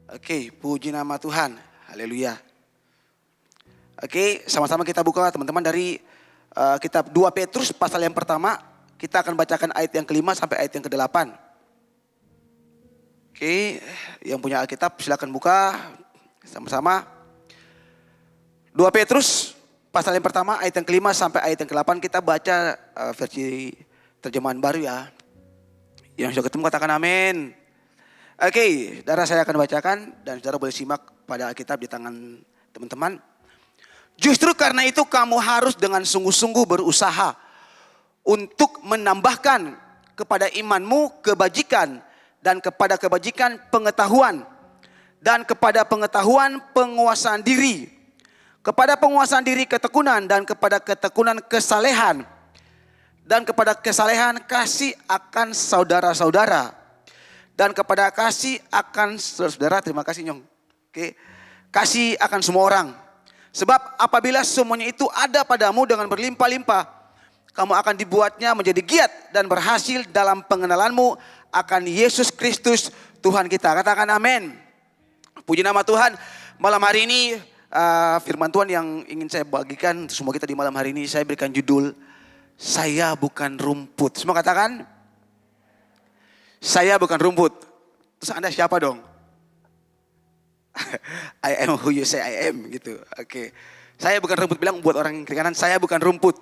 Oke, puji nama Tuhan. Haleluya. Oke, sama-sama kita buka teman-teman dari kitab 2 Petrus pasal yang pertama. Kita akan bacakan ayat yang kelima sampai ayat yang ke-8. Oke, yang punya Alkitab silakan buka sama-sama. 2 Petrus pasal yang pertama ayat yang kelima sampai ayat yang ke-8. Kita baca versi terjemahan baru ya. Yang sudah ketemu katakan amin. Oke, saudara saya akan bacakan dan saudara boleh simak pada Alkitab di tangan teman-teman. Justru karena itu kamu harus dengan sungguh-sungguh berusaha untuk menambahkan kepada imanmu kebajikan dan kepada kebajikan pengetahuan dan kepada pengetahuan penguasaan diri, kepada penguasaan diri ketekunan dan kepada ketekunan kesalehan dan kepada kesalehan kasih akan saudara-saudara. Dan kepada kasih akan saudara, terima kasih Nyong. Oke, kasih akan semua orang. Sebab apabila semuanya itu ada padamu dengan berlimpah-limpah, kamu akan dibuatnya menjadi giat dan berhasil dalam pengenalanmu akan Yesus Kristus Tuhan kita. Katakan amin. Puji nama Tuhan. Malam hari ini firman Tuhan yang ingin saya bagikan untuk semua kita di malam hari ini, saya berikan judul, saya bukan rumput. Semua katakan, saya bukan rumput. Terus Anda siapa dong? I am who you say I am gitu. Oke. Saya bukan rumput, bilang buat orang kiri kanan, saya bukan rumput.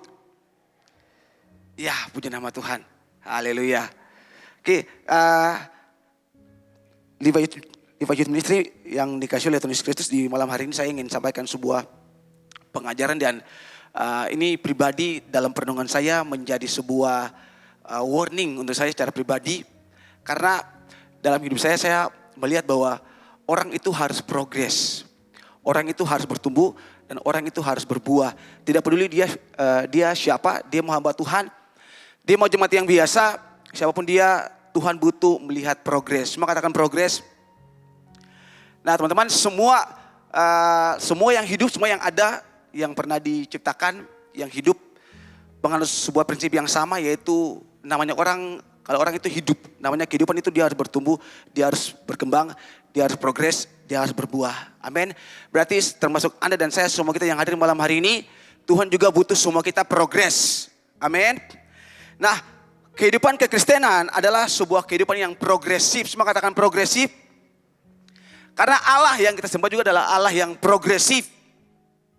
Ya, puji nama Tuhan. Haleluya. Oke, Levi Youth Ministry yang dikasih oleh Tuhan Yesus Kristus di malam hari ini saya ingin sampaikan sebuah pengajaran dan ini pribadi dalam perenungan saya menjadi sebuah warning untuk saya secara pribadi. Karena dalam hidup saya melihat bahwa orang itu harus progres. Orang itu harus bertumbuh dan orang itu harus berbuah. Tidak peduli dia siapa, dia mau hamba Tuhan, dia mau jemaat yang biasa, siapapun dia, Tuhan butuh melihat progres. Semua katakan progres. Nah teman-teman, semua yang hidup, semua yang ada, yang pernah diciptakan, yang hidup menganut sebuah prinsip yang sama, yaitu namanya orang. Kalau orang itu hidup, namanya kehidupan itu dia harus bertumbuh, dia harus berkembang, dia harus progres, dia harus berbuah. Amin. Berarti termasuk Anda dan saya, semua kita yang hadir malam hari ini, Tuhan juga butuh semua kita progres. Amin. Nah, kehidupan kekristenan adalah sebuah kehidupan yang progresif. Semua katakan progresif. Karena Allah yang kita sembah juga adalah Allah yang progresif.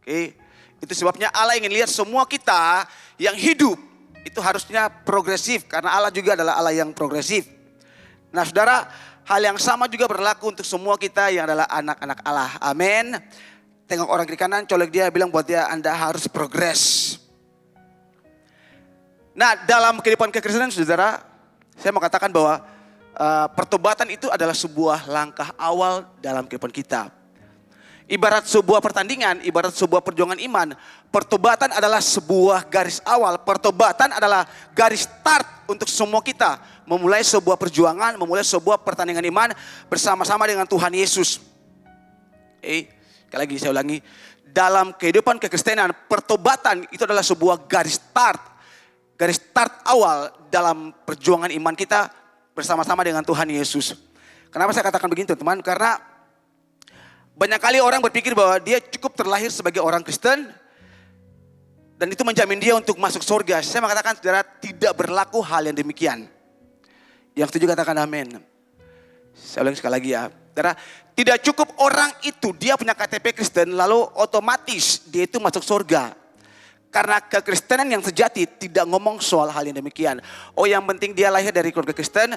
Oke. Itu sebabnya Allah ingin lihat semua kita yang hidup itu harusnya progresif karena Allah juga adalah Allah yang progresif. Nah saudara, hal yang sama juga berlaku untuk semua kita yang adalah anak-anak Allah. Amin. Tengok orang kiri kanan, colek dia, bilang buat dia, Anda harus progres. Nah dalam kehidupan kekristenan saudara, saya mau katakan bahwa pertobatan itu adalah sebuah langkah awal dalam kehidupan kita. Ibarat sebuah pertandingan, ibarat sebuah perjuangan iman, pertobatan adalah sebuah garis awal. Pertobatan adalah garis start untuk semua kita memulai sebuah perjuangan, memulai sebuah pertandingan iman bersama-sama dengan Tuhan Yesus. Sekali lagi saya ulangi, dalam kehidupan kekristenan, pertobatan itu adalah sebuah garis start awal dalam perjuangan iman kita bersama-sama dengan Tuhan Yesus. Kenapa saya katakan begini teman-teman? Karena banyak kali orang berpikir bahwa dia cukup terlahir sebagai orang Kristen dan itu menjamin dia untuk masuk surga. Saya mengatakan saudara, tidak berlaku hal yang demikian. Yang setuju katakan amin. Saya ulang sekali lagi ya. Saudara, tidak cukup orang itu dia punya KTP Kristen lalu otomatis dia itu masuk surga. Karena kekristenan yang sejati tidak ngomong soal hal yang demikian. Oh yang penting dia lahir dari keluarga Kristen.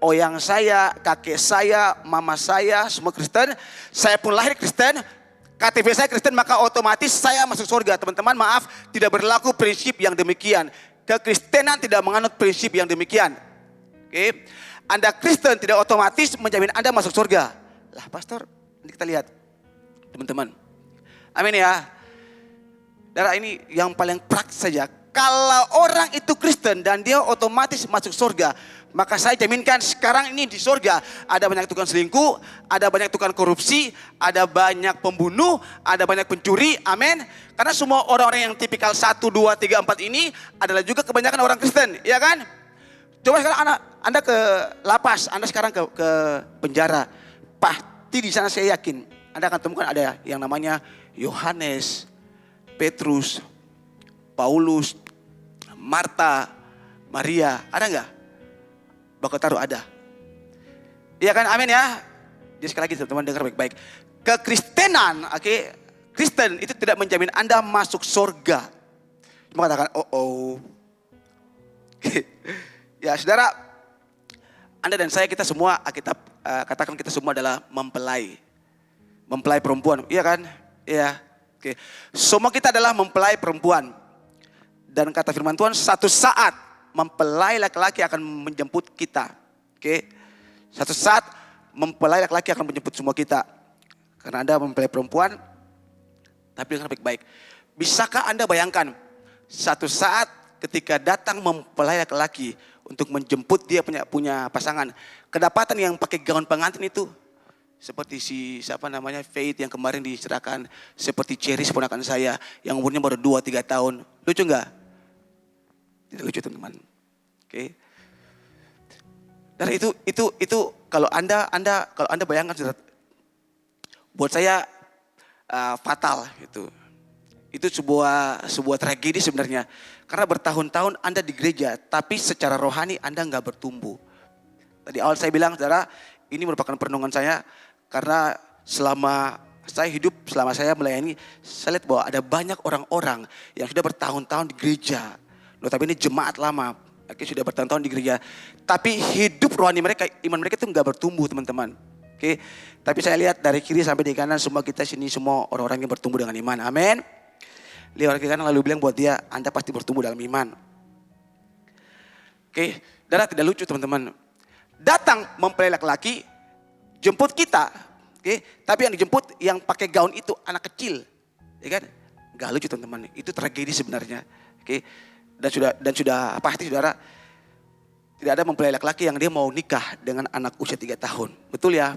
Oh yang saya, kakek saya, mama saya, semua Kristen. Saya pun lahir Kristen, KTP saya Kristen, maka otomatis saya masuk surga. Teman-teman maaf, tidak berlaku prinsip yang demikian. Kekristenan tidak menganut prinsip yang demikian. Oke, Anda Kristen tidak otomatis menjamin Anda masuk surga. Lah pastor, ini kita lihat. Teman-teman, amin ya. Darah ini yang paling praktis saja. Kalau orang itu Kristen dan dia otomatis masuk surga, maka saya jaminkan sekarang ini di surga ada banyak tukang selingkuh, ada banyak tukang korupsi, ada banyak pembunuh, ada banyak pencuri, amin. Karena semua orang-orang yang tipikal 1, 2, 3, 4 ini adalah juga kebanyakan orang Kristen, ya kan? Coba sekarang Anda ke lapas, Anda sekarang ke penjara. Pasti di sana saya yakin Anda akan temukan ada yang namanya Yohanes, Petrus, Paulus, Marta, Maria. Ada nggak? Bakal taruh ada. Iya kan? Amin ya. Jadi sekali lagi teman-teman dengar baik-baik. Kekristenan, Kristen itu tidak menjamin Anda masuk surga. Cuma katakan, Ya saudara, Anda dan saya kita semua, Alkitab katakan kita semua adalah mempelai perempuan, iya kan? Iya. Oke. Semua kita adalah mempelai perempuan. Dan kata firman Tuhan, satu saat mempelai laki-laki akan menjemput kita. Oke. Satu saat mempelai laki-laki akan menjemput semua kita. Karena Anda mempelai perempuan, tapi dengan baik-baik. Bisakah Anda bayangkan satu saat ketika datang mempelai laki-laki untuk menjemput dia punya pasangan, kedapatan yang pakai gaun pengantin itu seperti Faith yang kemarin dicerahkan, seperti Cherry ponakan saya yang umurnya baru 2-3 tahun. Lucu enggak? Tidak lucu teman-teman. Oke. Dan itu kalau Anda bayangkan, buat saya fatal gitu. Itu sebuah tragedi sebenarnya. Karena bertahun-tahun Anda di gereja, tapi secara rohani Anda nggak bertumbuh. Tadi awal saya bilang, saudara, ini merupakan perenungan saya. Karena selama saya melayani, saya lihat bahwa ada banyak orang-orang yang sudah bertahun-tahun di gereja. Notabene jemaat lama, sudah bertahun-tahun di gereja. Tapi hidup rohani mereka, iman mereka itu nggak bertumbuh teman-teman. Oke, tapi saya lihat dari kiri sampai di kanan semua kita sini semua orang-orang yang bertumbuh dengan iman. Amin. Lihat orang kiri kanan lalu bilang buat dia, Anda pasti bertumbuh dalam iman. Oke, saudara, tidak lucu teman-teman. Datang mempelai laki-laki, jemput kita. Oke, tapi yang dijemput yang pakai gaun itu anak kecil, ya kan? Gak lucu teman-teman. Itu tragedi sebenarnya. Oke, dan sudah pasti saudara, tidak ada mempelai laki-laki yang dia mau nikah dengan anak usia 3 tahun. Betul ya?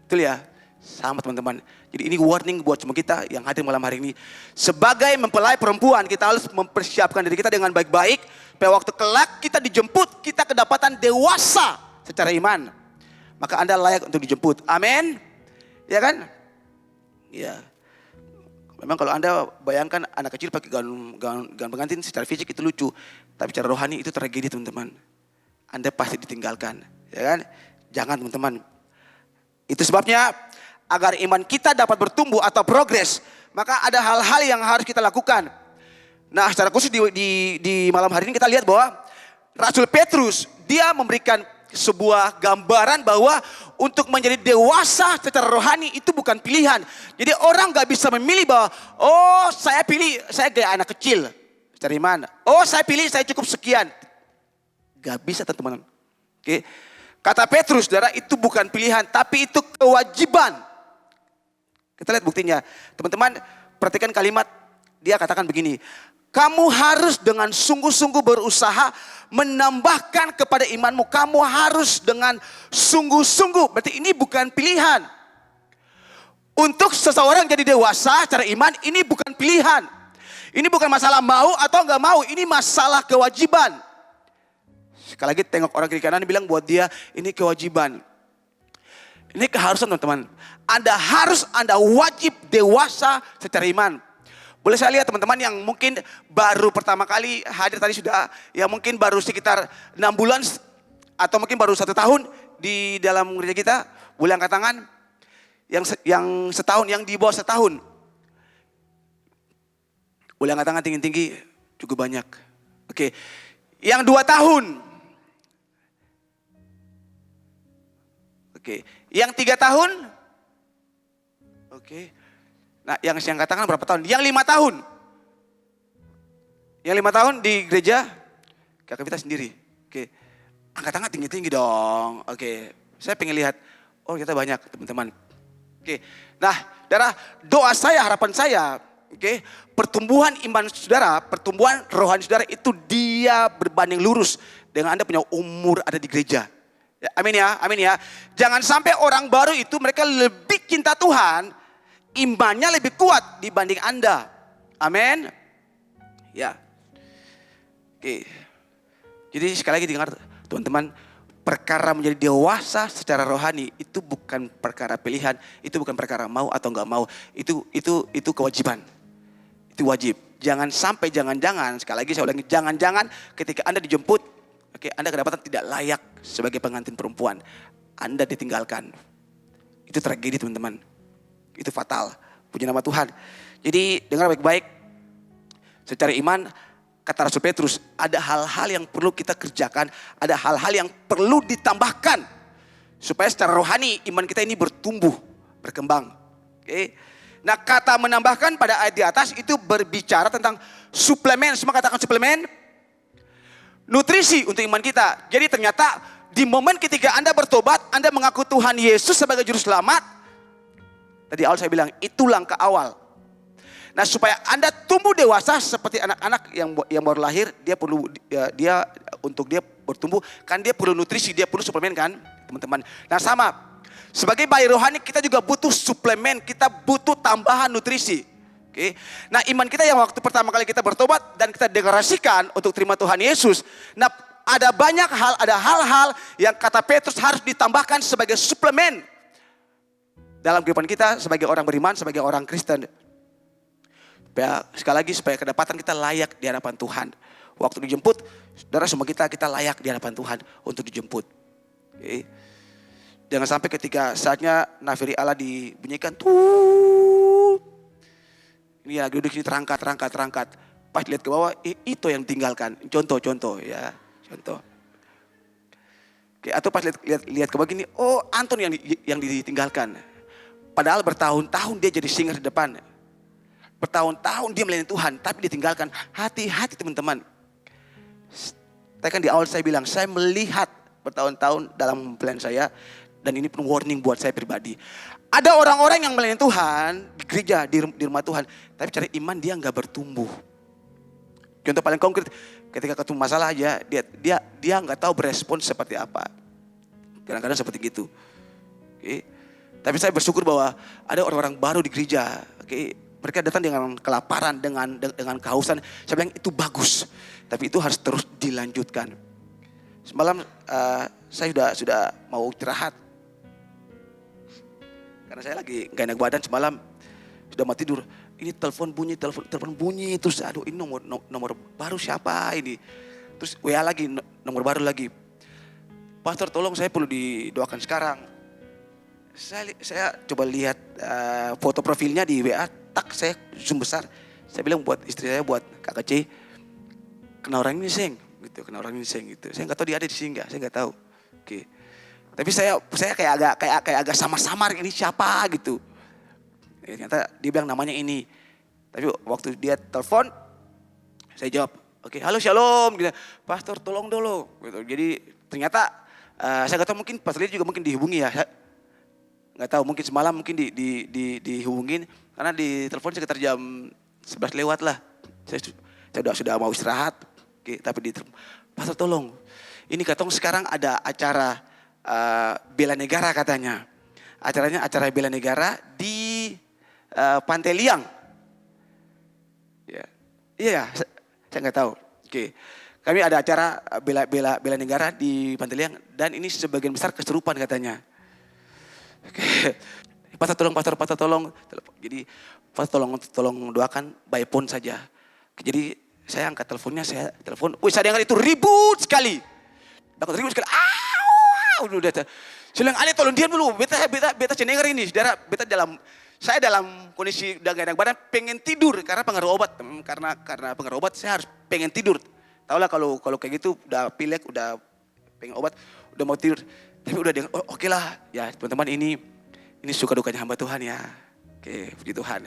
Betul ya? Sama teman-teman. Jadi ini warning buat semua kita yang hadir malam hari ini. Sebagai mempelai perempuan, kita harus mempersiapkan diri kita dengan baik-baik. Supaya waktu kelak kita dijemput, kita kedapatan dewasa secara iman. Maka Anda layak untuk dijemput. Amin. Ya kan? Ya. Memang kalau Anda bayangkan anak kecil pakai gaun pengantin secara fisik itu lucu. Tapi secara rohani itu tragedi teman-teman. Anda pasti ditinggalkan. Ya kan? Jangan teman-teman. Itu sebabnya agar iman kita dapat bertumbuh atau progres, maka ada hal-hal yang harus kita lakukan. Nah, secara khusus di malam hari ini kita lihat bahwa Rasul Petrus, dia memberikan sebuah gambaran bahwa untuk menjadi dewasa secara rohani itu bukan pilihan. Jadi orang gak bisa memilih bahwa, saya pilih, saya kayak anak kecil secara iman. Saya pilih, saya cukup sekian. Gak bisa teman-teman. Oke. Kata Petrus, saudara, itu bukan pilihan, tapi itu kewajiban. Kita lihat buktinya. Teman-teman, perhatikan kalimat, dia katakan begini. Kamu harus dengan sungguh-sungguh berusaha menambahkan kepada imanmu. Kamu harus dengan sungguh-sungguh. Berarti ini bukan pilihan. Untuk seseorang jadi dewasa secara iman, ini bukan pilihan. Ini bukan masalah mau atau enggak mau. Ini masalah kewajiban. Sekali lagi tengok orang kiri kanan bilang buat dia ini kewajiban. Ini keharusan teman-teman. Anda wajib dewasa secara iman. Boleh saya lihat teman-teman yang mungkin baru pertama kali hadir tadi sudah, yang mungkin baru sekitar 6 bulan atau mungkin baru 1 tahun di dalam gereja kita. Boleh angkat tangan. Yang setahun, yang di bawah setahun. Boleh angkat tangan tinggi-tinggi, cukup banyak. Oke. Yang 2 tahun. Oke. Yang 3 tahun. Oke. Nah, yang saya katakan berapa tahun? Yang 5 tahun. Yang 5 tahun di gereja kakak kita sendiri. Oke. Angkat tangan tinggi-tinggi dong. Oke. Saya pengen lihat. Oh, kita banyak teman-teman. Oke. Nah, saudara, doa saya, harapan saya, oke, pertumbuhan iman saudara, pertumbuhan rohani saudara itu dia berbanding lurus dengan Anda punya umur ada di gereja. Ya, amin ya, amin ya. Jangan sampai orang baru itu mereka lebih cinta Tuhan, imannya lebih kuat dibanding Anda. Amin. Ya. Oke. Jadi sekali lagi dengar teman-teman, perkara menjadi dewasa secara rohani itu bukan perkara pilihan, itu bukan perkara mau atau enggak mau, itu kewajiban. Itu wajib. Jangan sampai, jangan-jangan, sekali lagi saya ulangi, jangan-jangan ketika Anda dijemput, Anda kedapatan tidak layak sebagai pengantin perempuan, Anda ditinggalkan. Itu tragedi teman-teman. Itu fatal. Puji nama Tuhan. Jadi dengar baik-baik. Secara iman, kata Rasul Petrus, ada hal-hal yang perlu kita kerjakan, ada hal-hal yang perlu ditambahkan supaya secara rohani iman kita ini bertumbuh, berkembang. Nah, kata menambahkan pada ayat di atas itu berbicara tentang suplemen, semua katakan suplemen, nutrisi untuk iman kita. Jadi ternyata di momen ketika Anda bertobat, Anda mengaku Tuhan Yesus sebagai juru selamat, tadi awal saya bilang itu langkah awal. Nah, supaya Anda tumbuh dewasa seperti anak-anak yang baru lahir, dia perlu untuk dia bertumbuh kan dia perlu nutrisi, dia perlu suplemen kan, teman-teman. Nah, sama sebagai bayi rohani kita juga butuh suplemen, kita butuh tambahan nutrisi. Nah, iman kita yang waktu pertama kali kita bertobat dan kita deklarasikan untuk terima Tuhan Yesus. Nah, ada banyak hal, ada hal-hal yang kata Petrus harus ditambahkan sebagai suplemen dalam kehidupan kita sebagai orang beriman, sebagai orang Kristen. Sekali lagi supaya kedapatan kita layak di hadapan Tuhan. Waktu dijemput, saudara semua kita layak di hadapan Tuhan untuk dijemput. Jangan sampai ketika saatnya nafiri Allah dibunyikan, tuh, ini lagi duduk ini terangkat. Pas lihat ke bawah, itu yang tinggalkan. Contoh ya, contoh. Atau pas lihat ke bawah gini, oh Anton yang ditinggalkan. Padahal bertahun-tahun dia jadi singa di depan. Bertahun-tahun dia melayani Tuhan, tapi ditinggalkan. Hati-hati teman-teman. Tadi kan di awal saya bilang, saya melihat bertahun-tahun dalam plan saya. Dan ini pun warning buat saya pribadi. Ada orang-orang yang melayani Tuhan di gereja, di rumah Tuhan. Tapi cara iman dia gak bertumbuh. Contoh paling konkret, ketika ketemu masalah aja, dia gak tahu berespon seperti apa. Kadang-kadang seperti gitu. Tapi saya bersyukur bahwa ada orang-orang baru di gereja. Mereka datang dengan kelaparan, dengan kehausan. Saya bilang itu bagus. Tapi itu harus terus dilanjutkan. Semalam saya sudah mau istirahat. Karena saya lagi gak enak badan semalam. Sudah mau tidur. Ini telepon bunyi. Terus aduh ini nomor baru siapa ini. Terus WA lagi, nomor baru lagi. Pastor tolong saya perlu didoakan sekarang. Saya coba lihat foto profilnya di WA. Tak, saya zoom besar. Saya bilang buat istri saya, buat kakak C, kena orang ini seng, gitu. Saya nggak tahu dia ada di sini nggak, saya nggak tahu. Tapi saya kayak agak samar-samar ini siapa gitu. Ternyata dia bilang namanya ini. Tapi waktu dia telepon, saya jawab, halo shalom, gitu. Pastor tolong dulu, gitu. Jadi ternyata saya nggak tahu mungkin pastor juga mungkin dihubungi ya. Nggak tahu mungkin semalam mungkin dihubungin. Karena di telepon sekitar jam 11 lewat lah. Saya sudah mau istirahat. Tapi di telepon, Pastor tolong. Ini katong sekarang ada acara bela negara katanya. Acara bela negara di Pantai Liang. Iya, saya nggak tahu. Kami ada acara bela negara di Pantai Liang. Dan ini sebagian besar keserupan katanya. Pastor tolong. Jadi Pastor tolong doakan by phone saja. Jadi saya angkat teleponnya, saya telepon. Saya dengar itu ribut sekali. Ribut sekali. Udah. Saya bilang, Ale tolong diam dulu. Beta cendengar ini. Saya dalam kondisi udah gak enak badan, pengen tidur karena pengaruh obat. Karena pengaruh obat saya harus pengen tidur. Tahu lah kalau kayak gitu udah pilek, udah pengen obat, udah mau tidur. Tapi udah dengar, oke lah. Ya teman-teman ini suka-dukanya hamba Tuhan ya. Puji Tuhan.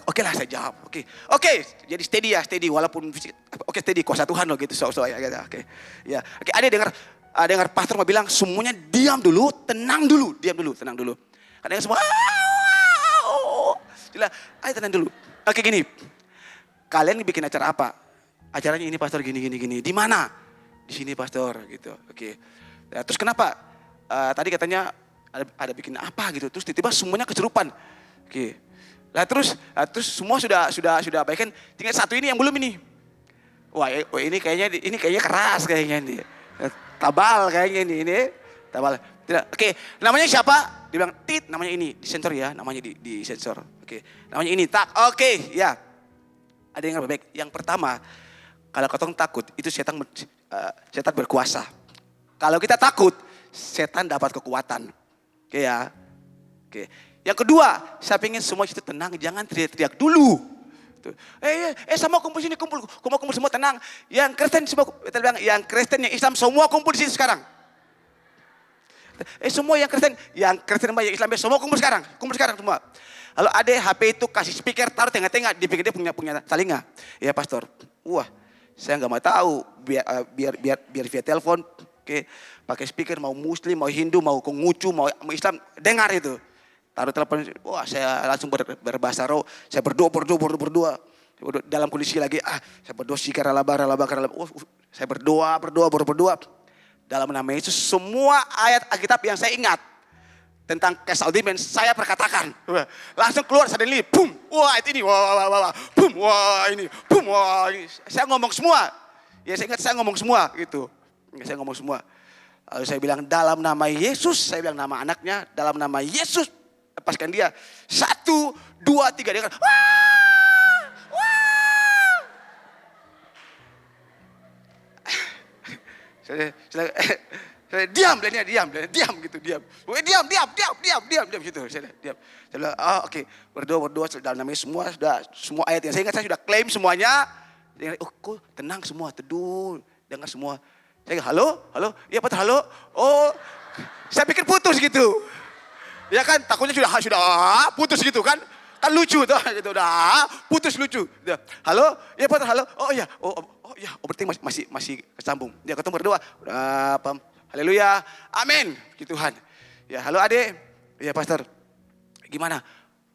Oke lah saya jawab. Oke, jadi steady walaupun steady kuasa Tuhan loh gitu. Ya. Ya. Ada dengar pastor mau bilang semuanya diam dulu, tenang dulu. Kadang semua ayo tenang dulu. Gini. Kalian bikin acara apa? Acaranya ini pastor gini. Di mana? Di sini pastor gitu. Ya, terus kenapa? Tadi katanya ada bikin apa gitu, terus tiba-tiba semuanya kesurupan. Lah terus semua sudah baikkan, tinggal satu ini yang belum ini. Wah ini kayaknya keras kayaknya nih. Tabal kayaknya ini tabal. Tidak. Oke, namanya siapa? Dia bilang, Tit, namanya ini, disensor ya, namanya di sensor. Oke, namanya ini, tak. Oke, ya. Ada yang baik. Yang pertama, kalau katong takut, itu setan berkuasa. Kalau kita takut, setan dapat kekuatan. Oke ya. Oke. Yang kedua, saya ingin semua itu tenang, jangan teriak-teriak dulu. Semua kumpul sini, kumpul semua tenang. Yang Kristen semua, kita bilang, yang Kristen, yang Islam semua kumpul di sini sekarang. Semua yang Kristen yang Islam semua kumpul sekarang semua. Lalu ada HP itu kasih speaker taruh tengah-tengah, dipikir dia punya telinga. Ya pastor, wah saya nggak mau tahu, biar via telepon, oke, pakai speaker mau Muslim, mau Hindu, mau Konghucu, mau Islam dengar itu. Taruh telepon, wah saya langsung berbahasa roh, saya berdoa dalam kondisi lagi, saya berdoa saya berdoa. Dalam nama Yesus semua ayat Alkitab yang saya ingat tentang kesaldiman saya perkatakan. Langsung keluar suddenly, boom, wah itu ini, wah, boom, wah ini, boom, wah ini. Saya ngomong semua. Ya saya ingat saya ngomong semua gitu. Saya ngomong semua. Lalu saya bilang dalam nama Yesus, saya bilang nama anaknya, dalam nama Yesus, lepaskan dia. 1, 2, 3, dia kan, Saya diam gitu, diam gitu. Saya bilang, oke, berdoa dalam namanya semua ayat yang saya ingat saya sudah klaim semuanya. Kok tenang semua, teduh, dengar semua. Saya halo, iya Pak, halo. Oh, saya pikir putus gitu. Ya kan, takutnya sudah putus gitu kan. Kan lucu tuh, gitu udah putus lucu. Halo, iya Pak, halo. Oh iya, berarti masih kesambung. Dia ketemu berdoa. Pam, haleluya, amin. Puji Tuhan. Ya, halo Ade. Ya Pastor, gimana?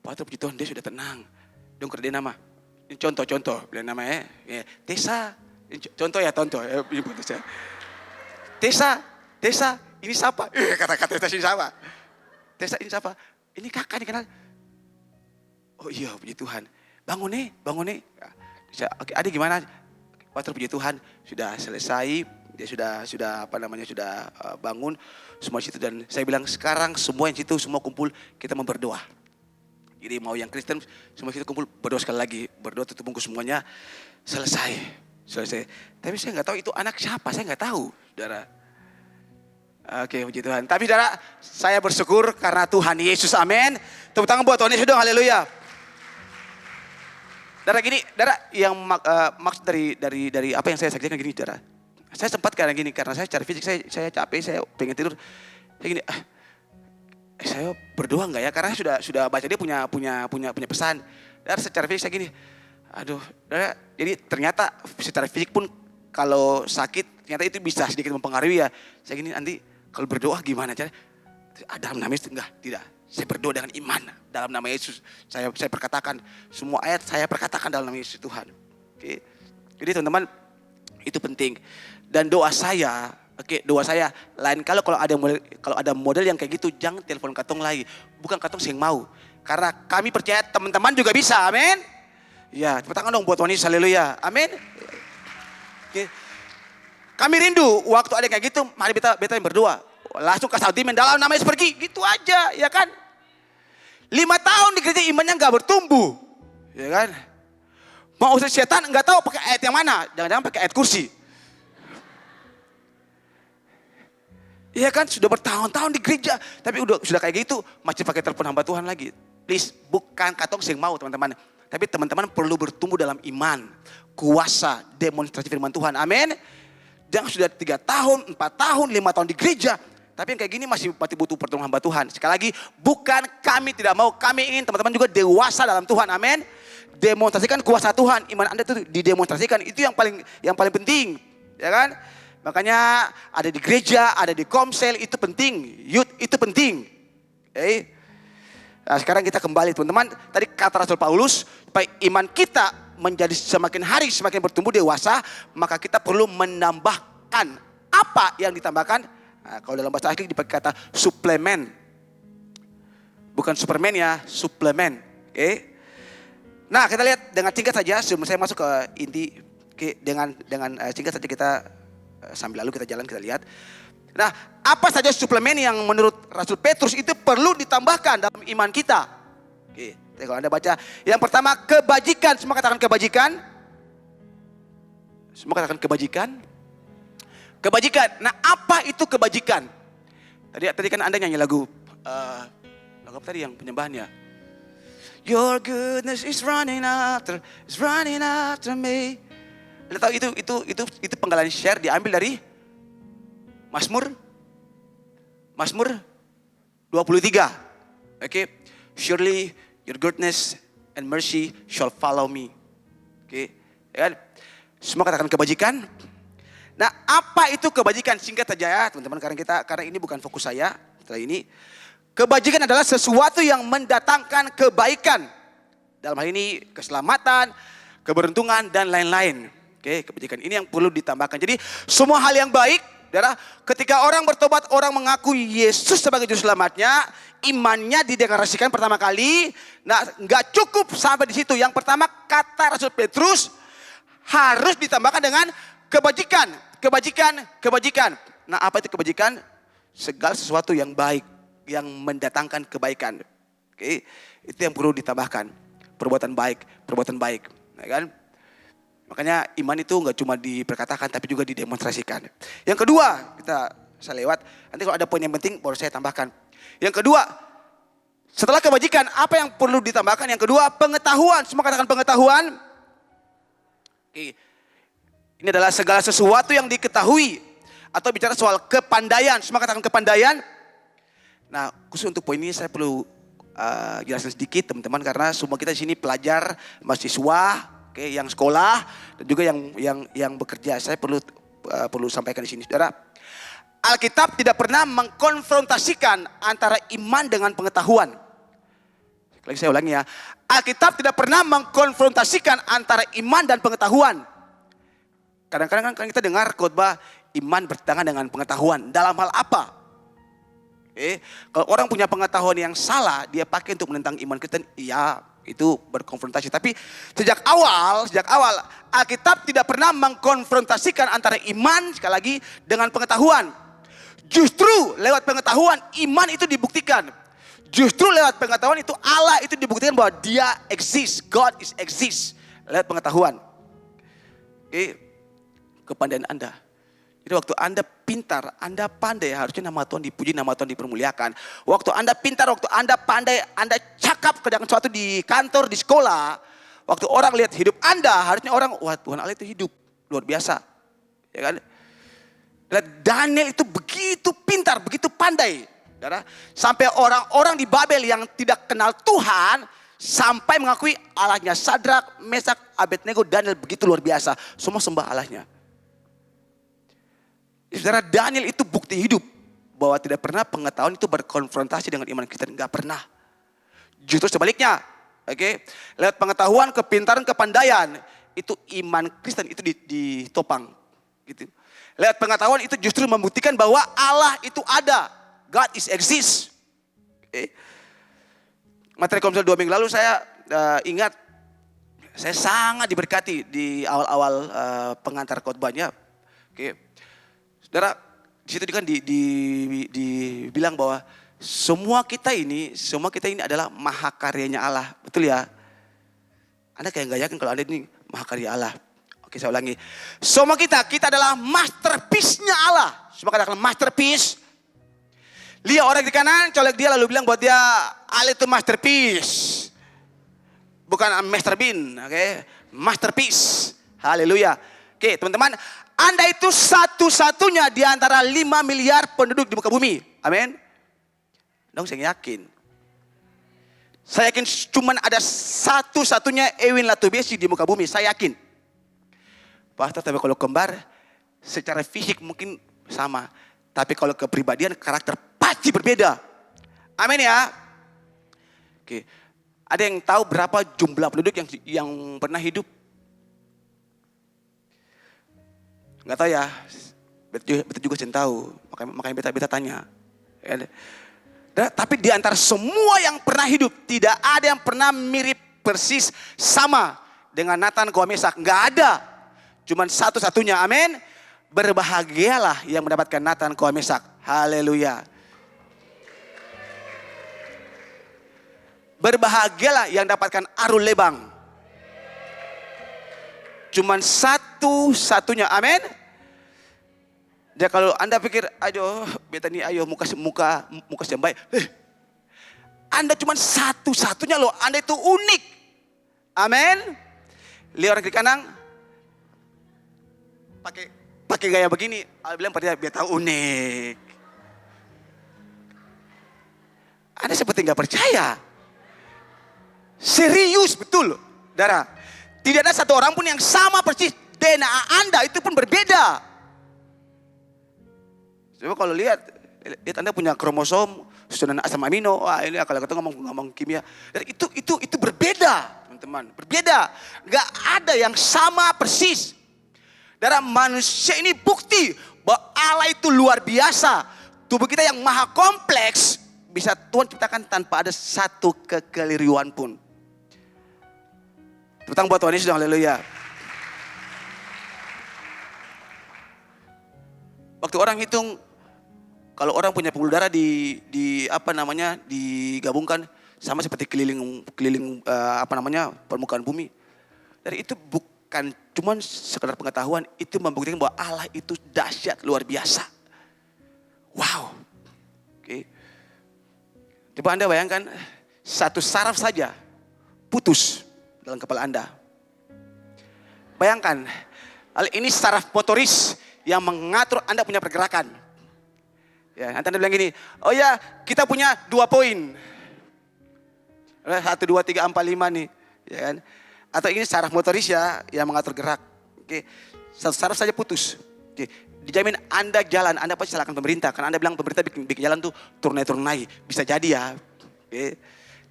Pastor puji Tuhan dia sudah tenang. Dong dia nama. Ini contoh, bilang namanya. Ya, Tesa. Contoh ya. Tesa, ini siapa? Kata-kata Tesa ini siapa? Tesa ini siapa? Ini kakak nih kenal. Oh iya, puji Tuhan. Bangun nih. Oke, Ade gimana? Pastor puji Tuhan sudah selesai, dia sudah bangun semua situ dan saya bilang sekarang semua yang situ semua kumpul kita mau berdoa. Jadi mau yang Kristen semua situ kumpul berdoa sekali lagi, berdoa tutup bungkus semuanya selesai. Tapi saya nggak tahu itu anak siapa, saya nggak tahu, saudara. Oke, puji Tuhan. Tapi saudara, saya bersyukur karena Tuhan Yesus, amin. Tepuk tangan buat Tuhan Yesus dong, haleluya. Darah yang maksud dari apa yang saya saksikan gini, darah. Saya sempat karena saya secara fisik saya capek, saya pengen tidur. Saya gini, saya berdoa enggak ya? Karena sudah baca dia punya pesan. Darah secara fisik saya gini, aduh, darah. Jadi ternyata secara fisik pun kalau sakit ternyata itu bisa sedikit mempengaruhi ya. Saya gini nanti kalau berdoa gimana cara? Dalam nama Yesus enggak, tidak. Saya berdoa dengan iman dalam nama Yesus. Saya perkatakan semua ayat saya perkatakan dalam nama Yesus Tuhan. Oke. Jadi teman-teman itu penting. Dan doa saya lain kalau ada model yang kayak gitu jangan telepon katong lagi. Bukan katong yang mau. Karena kami percaya teman-teman juga bisa. Amin. Ya, tepuk tangan dong buat Tuhan Yesus. Haleluya. Amin. Oke. Kami rindu waktu ada kayak gitu, mari kita yang berdoa. Langsung ke saldimen dalam nama Yesus pergi, gitu aja, ya kan? 5 tahun di gereja imannya nggak bertumbuh, ya kan? Mau usir setan nggak tahu pakai ayat yang mana, jangan-jangan pakai ayat kursi. Iya kan, sudah bertahun-tahun di gereja, tapi sudah kayak gitu masih pakai telepon hamba Tuhan lagi. Please, bukan katong sing mau teman-teman, tapi teman-teman perlu bertumbuh dalam iman, kuasa, demonstrasi firman Tuhan, amin. Jangan sudah 3 tahun, 4 tahun, 5 tahun di gereja. Tapi yang kayak gini masih butuh pertolongan hamba Tuhan. Sekali lagi, bukan kami tidak mau, kami ingin teman-teman juga dewasa dalam Tuhan, amin. Demonstrasikan kuasa Tuhan, iman Anda itu didemonstrasikan, itu yang paling penting, ya kan? Makanya ada di gereja, ada di komsel, itu penting. Youth itu penting. Okay? Nah, sekarang kita kembali teman-teman, tadi kata Rasul Paulus, supaya iman kita menjadi semakin hari semakin bertumbuh dewasa, maka kita perlu menambahkan apa yang ditambahkan. Nah, kalau dalam bahasa asli dipakai kata suplemen, bukan superman ya, suplemen. Oke. Nah kita lihat dengan singkat saja sebelum saya masuk ke inti. Oke, dengan singkat saja kita Sambil lalu kita jalan kita lihat. Nah, apa saja suplemen yang menurut Rasul Petrus itu perlu ditambahkan dalam iman kita? Oke, kalau Anda baca, yang pertama kebajikan. Semua katakan kebajikan. Semua katakan kebajikan. Kebajikan. Nah, apa itu kebajikan? Tadi kan Anda nyanyi lagu apa tadi yang penyembahannya? Your goodness is running after me. Anda tahu itu penggalan share diambil dari Mazmur 23. Oke. Surely your goodness and mercy shall follow me. Oke. Ya kan? Semua katakan kebajikan. Nah, apa itu kebajikan? Singkat saja ya, teman-teman, karena ini bukan fokus saya. Setelah ini, kebajikan adalah sesuatu yang mendatangkan kebaikan. Dalam hal ini keselamatan, keberuntungan dan lain-lain. Oke, kebajikan ini yang perlu ditambahkan. Jadi semua hal yang baik, saudara, ketika orang bertobat, orang mengaku Yesus sebagai juru selamatnya, imannya dideklarasikan pertama kali. Nah, nggak cukup sampai di situ. Yang pertama, kata Rasul Petrus harus ditambahkan dengan kebajikan. Nah, apa itu kebajikan? Segala sesuatu yang baik, yang mendatangkan kebaikan. Oke, itu yang perlu ditambahkan. Perbuatan baik, ya kan? Makanya iman itu nggak cuma diperkatakan, tapi juga didemonstrasikan. Yang kedua, saya lewat. Nanti kalau ada poin yang penting, baru saya tambahkan. Yang kedua, setelah kebajikan, apa yang perlu ditambahkan? Yang kedua, pengetahuan. Semua katakan pengetahuan. Oke. Ini adalah segala sesuatu yang diketahui. Atau bicara soal kepandaian. Semua katakan kepandaian. Nah, khusus untuk poin ini saya perlu jelaskan sedikit, teman-teman. Karena semua kita di sini pelajar, mahasiswa, oke, yang sekolah, dan juga yang bekerja. Saya perlu sampaikan di sini, saudara. Alkitab tidak pernah mengkonfrontasikan antara iman dengan pengetahuan. Lagi saya ulangi ya. Alkitab tidak pernah mengkonfrontasikan antara iman dan pengetahuan. Kadang-kadang kan kita dengar khotbah iman bertentangan dengan pengetahuan. Dalam hal apa? Kalau orang punya pengetahuan yang salah, dia pakai untuk menentang iman Kristen, iya itu berkonfrontasi. Tapi sejak awal Alkitab tidak pernah mengkonfrontasikan antara iman, sekali lagi, dengan pengetahuan. Justru lewat pengetahuan iman itu dibuktikan. Justru lewat pengetahuan itu Allah itu dibuktikan bahwa dia exist, God is exist. Lewat pengetahuan. Kepandaian Anda. Jadi waktu Anda pintar, Anda pandai, harusnya nama Tuhan dipuji, nama Tuhan dipermuliakan. Waktu Anda pintar, waktu Anda pandai, Anda cakap dengan sesuatu di kantor, di sekolah. Waktu orang lihat hidup Anda, harusnya orang, wah Tuhan Allah itu hidup, luar biasa. Ya kan? Daniel itu begitu pintar, begitu pandai. Sampai orang-orang di Babel yang tidak kenal Tuhan, sampai mengakui Allahnya Sadrak, Mesak, Abednego, Daniel begitu luar biasa. Semua sembah Allahnya. Saudara, Daniel itu bukti hidup bahwa tidak pernah pengetahuan itu berkonfrontasi dengan iman Kristen, enggak pernah. Justru sebaliknya, oke? Lewat pengetahuan, kepintaran, kepandaian, itu iman Kristen itu ditopang, gitu. Lewat pengetahuan itu justru membuktikan bahwa Allah itu ada, God is exist. Materi Komsel 2 minggu lalu saya ingat, saya sangat diberkati di awal-awal pengantar khotbahnya. Oke. Saudara, di situ kan dibilang bahwa semua kita ini adalah mahakaryanya Allah. Betul ya? Anda kayak gak yakin kalau Anda ini mahakarya Allah. Oke, saya ulangi. Semua kita adalah masterpiece-nya Allah. Semua katakan masterpiece. Lihat orang di kanan, colek dia lalu bilang bahwa dia Allah itu masterpiece. Bukan Master Bean, oke? Masterpiece. Haleluya. Oke, teman-teman. Anda itu satu-satunya di antara 5 miliar penduduk di muka bumi. Amin. Dong, saya yakin. Saya yakin cuman ada satu-satunya Ewin Latubesi di muka bumi. Saya yakin. Pastor, tapi kalau kembar, secara fisik mungkin sama. Tapi kalau kepribadian, karakter pasti berbeda. Amin ya. Oke. Ada yang tahu berapa jumlah penduduk yang pernah hidup? Nggak tahu ya, beta juga saya tahu, makanya beta tanya. Tapi di antara semua yang pernah hidup, tidak ada yang pernah mirip persis sama dengan Nathan, Goa, Mesak. Nggak ada, cuman satu-satunya, amin. Berbahagialah yang mendapatkan Natan Koa Mesak. Haleluya. Berbahagialah yang dapatkan Arul Lebang. Cuman satu-satunya, amin. Dan kalau Anda pikir, ayo beta nih, ayo muka yang baik. Anda cuman satu-satunya loh, Anda itu unik. Amin. Lihat orang kiri kanan, pakai gaya begini, Anda bilang pada beta unik. Anda seperti nggak percaya. Serius betul, Dara. Tidak ada satu orang pun yang sama persis. DNA Anda itu pun berbeda. Coba kalau lihat Anda punya kromosom, susunan asam amino. Wah, ini kalau kita ngomong kimia. Dan itu berbeda, teman-teman. Berbeda. Gak ada yang sama persis. Dara, manusia ini bukti bahwa Allah itu luar biasa. Tubuh kita yang maha kompleks bisa Tuhan ciptakan tanpa ada satu kekeliruan pun. Tepuk buat Tuhan Yesus, haleluya. Waktu orang hitung, kalau orang punya pembuluh darah digabungkan sama seperti keliling permukaan bumi. Dari itu bukan cuman sekedar pengetahuan, itu membuktikan bahwa Allah itu dahsyat luar biasa. Wow. Oke. Coba Anda bayangkan satu saraf saja putus dalam kepala Anda. Bayangkan, ini saraf motoris yang mengatur Anda punya pergerakan. Ya, nanti Anda bilang gini, oh ya kita punya 2 poin. 1, 2, 3, 4, 5 nih. Ya kan? Atau ini saraf motoris ya yang mengatur gerak. Oke. Satu saraf saja putus. Oke. Dijamin Anda jalan, Anda pasti salahkan pemerintah. Karena Anda bilang pemerintah bikin jalan tuh turnai. Bisa jadi ya. Oke.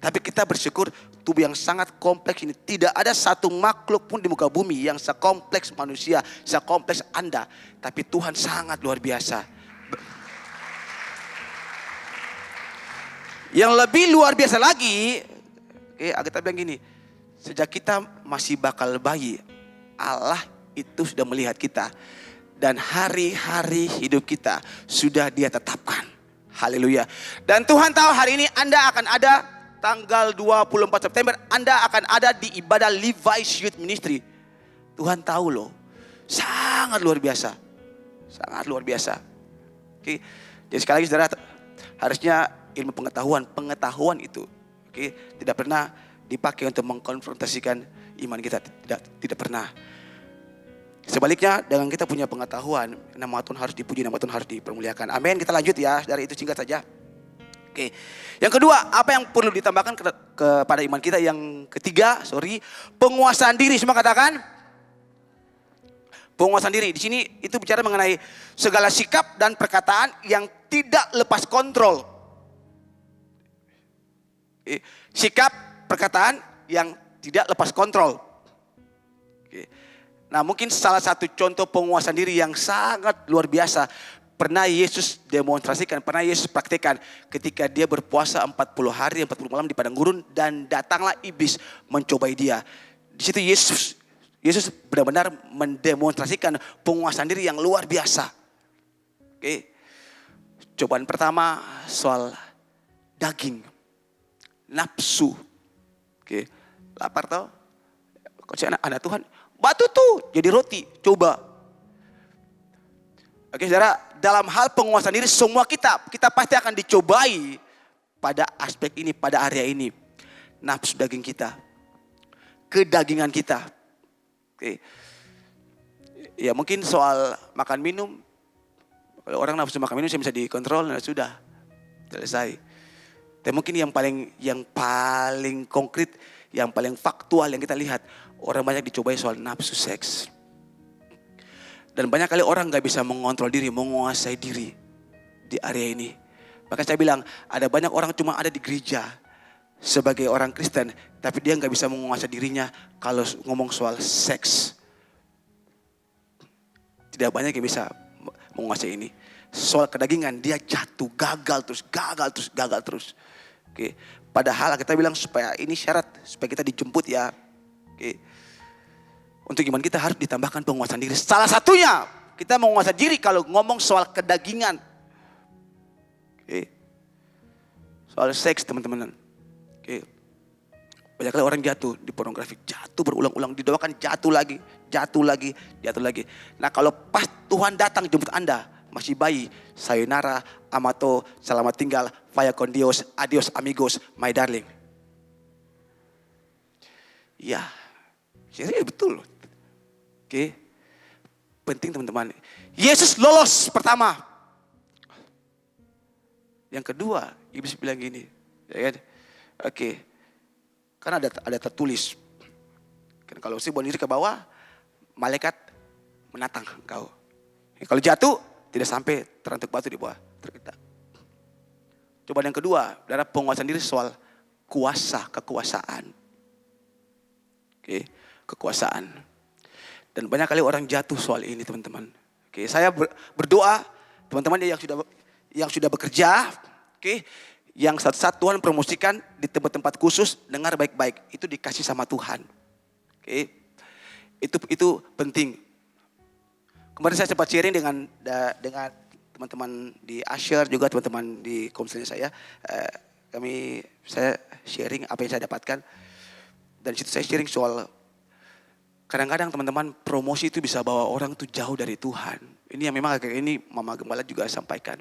Tapi kita bersyukur tubuh yang sangat kompleks ini. Tidak ada satu makhluk pun di muka bumi yang sekompleks manusia, sekompleks Anda. Tapi Tuhan sangat luar biasa. Yang lebih luar biasa lagi, kita bilang gini. Sejak kita masih bakal bayi, Allah itu sudah melihat kita. Dan hari-hari hidup kita sudah Dia tetapkan. Haleluya. Dan Tuhan tahu hari ini Anda akan ada tanggal 24 September Anda akan ada di ibadah Levi's Youth Ministry. Tuhan tahu loh. Sangat luar biasa. Sangat luar biasa. Oke. Jadi sekali lagi saudara, harusnya ilmu pengetahuan itu tidak pernah dipakai untuk mengkonfrontasikan iman kita. Tidak pernah. Sebaliknya dengan kita punya pengetahuan, nama Tuhan harus dipuji, nama Tuhan harus dipermuliakan. Amin. Kita lanjut ya. Dari itu singkat saja. Oke. Yang kedua, apa yang perlu ditambahkan kepada iman kita? Yang ketiga, penguasaan diri. Semua katakan penguasaan diri. Di sini itu bicara mengenai segala sikap dan perkataan yang tidak lepas kontrol. Sikap, perkataan yang tidak lepas kontrol. Oke. Nah, mungkin salah satu contoh penguasaan diri yang sangat luar biasa pernah Yesus demonstrasikan, pernah Yesus praktekkan ketika Dia berpuasa 40 hari, 40 malam di padang gurun dan datanglah iblis mencobai Dia. Di situ Yesus benar-benar mendemonstrasikan penguasaan diri yang luar biasa. Oke. Cobaan pertama soal daging, nafsu. Oke. Lapar tau? Kok anak Tuhan, batu tuh jadi roti, coba. Oke saudara, dalam hal penguasaan diri semua kita pasti akan dicobai pada aspek ini, pada area ini. Nafsu daging kita, kedagingan kita. Oke. Ya mungkin soal makan minum, kalau orang nafsu makan minum bisa dikontrol, nah sudah selesai. Tapi mungkin yang paling konkret, yang paling faktual yang kita lihat, orang banyak dicobai soal nafsu seks. Dan banyak kali orang gak bisa mengontrol diri, menguasai diri di area ini. Maka saya bilang ada banyak orang cuma ada di gereja sebagai orang Kristen, tapi dia gak bisa menguasai dirinya kalau ngomong soal seks. Tidak banyak yang bisa menguasai ini. Soal kedagingan dia jatuh, gagal terus. Oke. Padahal kita bilang supaya ini syarat, supaya kita dijemput ya. Oke. Untuk iman kita harus ditambahkan penguasaan diri. Salah satunya kita menguasai diri kalau ngomong soal kedagingan. Oke. Soal seks teman-teman. Oke. Banyak kali orang jatuh di pornografi, jatuh berulang-ulang, didoakan jatuh lagi. Nah kalau pas Tuhan datang jemput Anda, masih bayi, sayonara, amato, selamat tinggal, vaya con Dios, adios amigos, my darling. Ya, serius betul. Oke. Penting teman-teman. Yesus lolos pertama. Yang kedua, iblis bilang gini, ya kan? Oke. Kan ada tertulis. Kan kalau si buang diri ke bawah, malaikat menatang engkau. Kalau jatuh, tidak sampai terantuk batu di bawah tergeletak. Coba yang kedua, adalah penguasaan diri soal kekuasaan. Oke, kekuasaan. Dan banyak kali orang jatuh soal ini teman-teman. Oke, saya berdoa teman-teman yang sudah bekerja, oke, yang saat Tuhan promosikan di tempat-tempat khusus, dengar baik-baik, itu dikasih sama Tuhan. Oke. Itu penting. Kemarin saya sempat sharing dengan teman-teman di Asher, juga teman-teman di konseling saya. Saya sharing apa yang saya dapatkan. Dan situ saya sharing soal kadang-kadang teman-teman promosi itu bisa bawa orang tuh jauh dari Tuhan. Ini yang memang agak ini Mama Gembala juga sampaikan.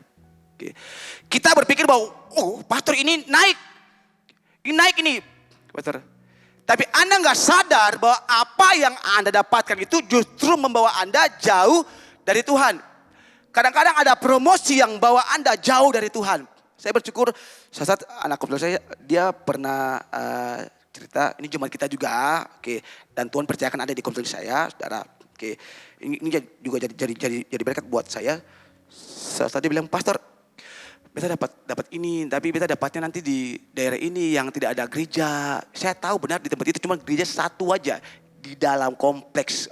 Kita berpikir bahwa pastor ini naik ini pastor. Tapi Anda nggak sadar bahwa apa yang Anda dapatkan itu justru membawa Anda jauh dari Tuhan. Kadang-kadang ada promosi yang bawa Anda jauh dari Tuhan. Saya bersyukur saat anak kecil saya dia pernah cerita, ini jemaat kita juga, oke. Dan Tuhan percayakan ada di konseling saya, saudara. Oke, ini juga jadi berkat buat saya. Saat dia bilang, pastor, beta dapat ini, tapi beta dapatnya nanti di daerah ini yang tidak ada gereja. Saya tahu benar di tempat itu cuma gereja satu aja di dalam kompleks